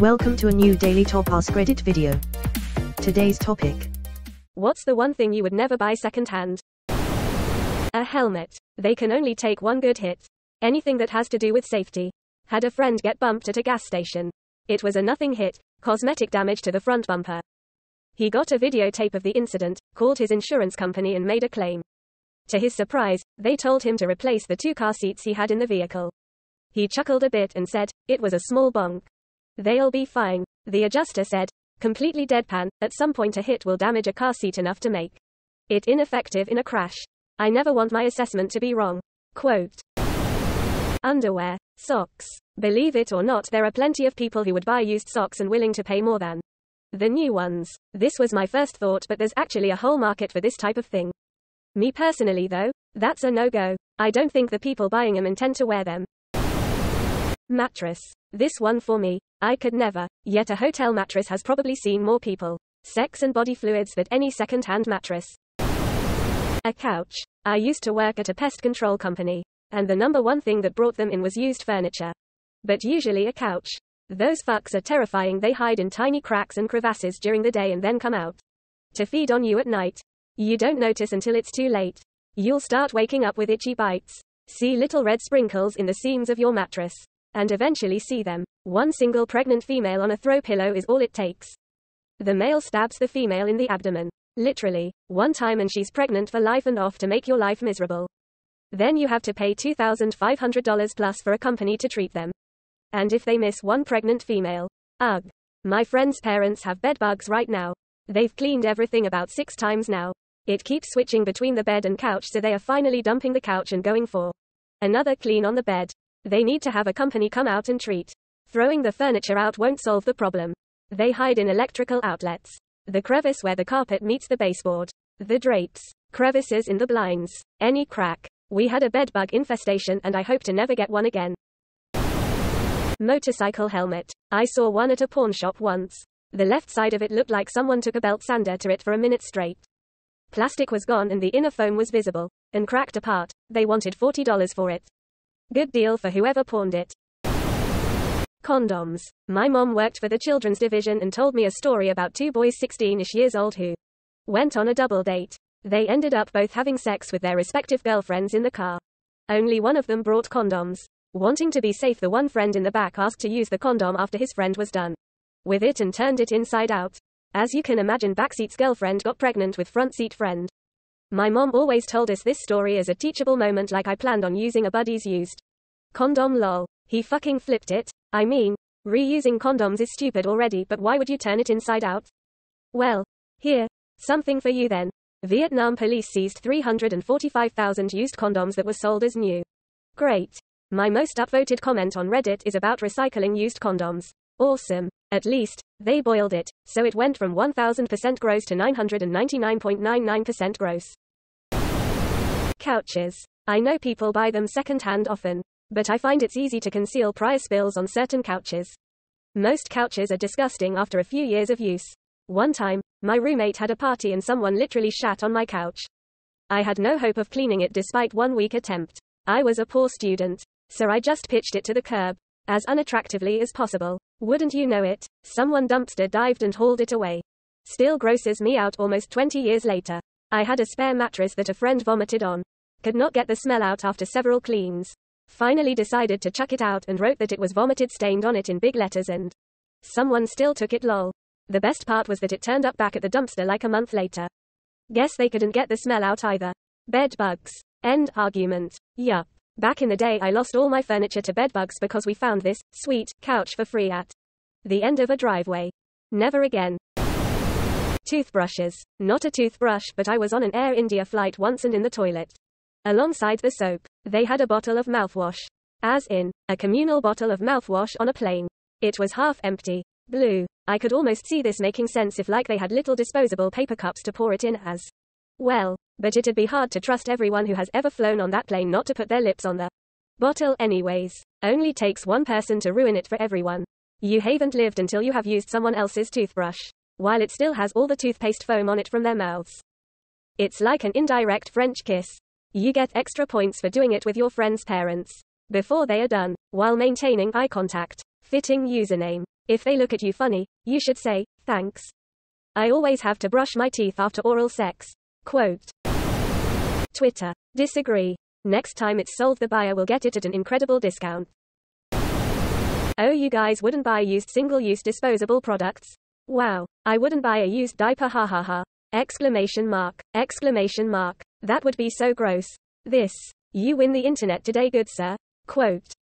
Welcome to a new Daily Top Askreddit video. Today's topic. What's the one thing you would never buy secondhand? A helmet. They can only take one good hit. Anything that has to do with safety. Had a friend get bumped at a gas station. It was a nothing hit, cosmetic damage to the front bumper. He got a videotape of the incident, called his insurance company and made a claim. To his surprise, they told him to replace the 2 car seats he had in the vehicle. He chuckled a bit and said, "It was a small bonk. They'll be fine." The adjuster said, completely deadpan, "At some point a hit will damage a car seat enough to make it ineffective in a crash. I never want my assessment to be wrong." Quote. Underwear. Socks. Believe it or not, there are plenty of people who would buy used socks and willing to pay more than the new ones. This was my first thought, but there's actually a whole market for this type of thing. Me personally though, that's a no-go. I don't think the people buying them intend to wear them. Mattress. This one for me. I could never. Yet a hotel mattress has probably seen more people, sex and body fluids than any second-hand mattress. A couch. I used to work at a pest control company, and the number one thing that brought them in was used furniture. But usually a couch. Those fucks are terrifying. They hide in tiny cracks and crevasses during the day and then come out to feed on you at night. You don't notice until it's too late. You'll start waking up with itchy bites, see little red sprinkles in the seams of your mattress, and eventually see them. One single pregnant female on a throw pillow is all it takes. The male stabs the female in the abdomen. Literally. One time and she's pregnant for life and off to make your life miserable. Then you have to pay $2,500 plus for a company to treat them. And if they miss one pregnant female. Ugh. My friend's parents have bed bugs right now. They've cleaned everything about 6 times now. It keeps switching between the bed and couch, so they are finally dumping the couch and going for another clean on the bed. They need to have a company come out and treat. Throwing the furniture out won't solve the problem. They hide in electrical outlets, the crevice where the carpet meets the baseboard, the drapes, crevices in the blinds, any crack. We had a bed bug infestation and I hope to never get one again. Motorcycle helmet. I saw one at a pawn shop once. The left side of it looked like someone took a belt sander to it for a minute straight. Plastic was gone and the inner foam was visible and cracked apart. They wanted $40 for it. Good deal for whoever pawned it. Condoms. My mom worked for the children's division and told me a story about 2 boys 16-ish years old who went on a double date. They ended up both having sex with their respective girlfriends in the car. Only one of them brought condoms. Wanting to be safe, the one friend in the back asked to use the condom after his friend was done with it and turned it inside out. As you can imagine, backseat's girlfriend got pregnant with front seat friend. My mom always told us this story as a teachable moment, like I planned on using a buddy's used condom. Lol. He fucking flipped it. I mean, reusing condoms is stupid already, but why would you turn it inside out? Well, here, something for you then. Vietnam police seized 345,000 used condoms that were sold as new. Great. My most upvoted comment on Reddit is about recycling used condoms. Awesome. At least, they boiled it, so it went from 1000% gross to 999.99% gross. Couches. I know people buy them second-hand often, but I find it's easy to conceal prior spills on certain couches. Most couches are disgusting after a few years of use. One time, my roommate had a party and someone literally shat on my couch. I had no hope of cleaning it despite 1 week attempt. I was a poor student, so I just pitched it to the curb, as unattractively as possible. Wouldn't you know it, someone dumpster dived and hauled it away. Still grosses me out almost 20 years later. I had a spare mattress that a friend vomited on. Could not get the smell out after several cleans. Finally decided to chuck it out and wrote that it was vomited stained on it in big letters, and someone still took it. Lol. The best part was that it turned up back at the dumpster like a month later. Guess they couldn't get the smell out either. Bed bugs. End argument. Yup. Back in the day I lost all my furniture to bed bugs because we found this sweet couch for free at the end of a driveway. Never again. Toothbrushes. Not a toothbrush, but I was on an Air India flight once and in the toilet, alongside the soap, they had a bottle of mouthwash. As in, a communal bottle of mouthwash on a plane. It was half empty. Blue. I could almost see this making sense if like they had little disposable paper cups to pour it in as well, but it'd be hard to trust everyone who has ever flown on that plane not to put their lips on the bottle anyways. Only takes one person to ruin it for everyone. You haven't lived until you have used someone else's toothbrush, while it still has all the toothpaste foam on it from their mouths. It's like an indirect French kiss. You get extra points for doing it with your friend's parents before they are done, while maintaining eye contact. Fitting username. If they look at you funny, you should say, thanks. I always have to brush my teeth after oral sex. Quote. Twitter. Disagree. Next time it's sold, the buyer will get it at an incredible discount. Oh, you guys wouldn't buy used single-use disposable products? Wow. I wouldn't buy a used diaper, ha ha ha. Exclamation mark. Exclamation mark. That would be so gross. This. You win the internet today, good sir. Quote.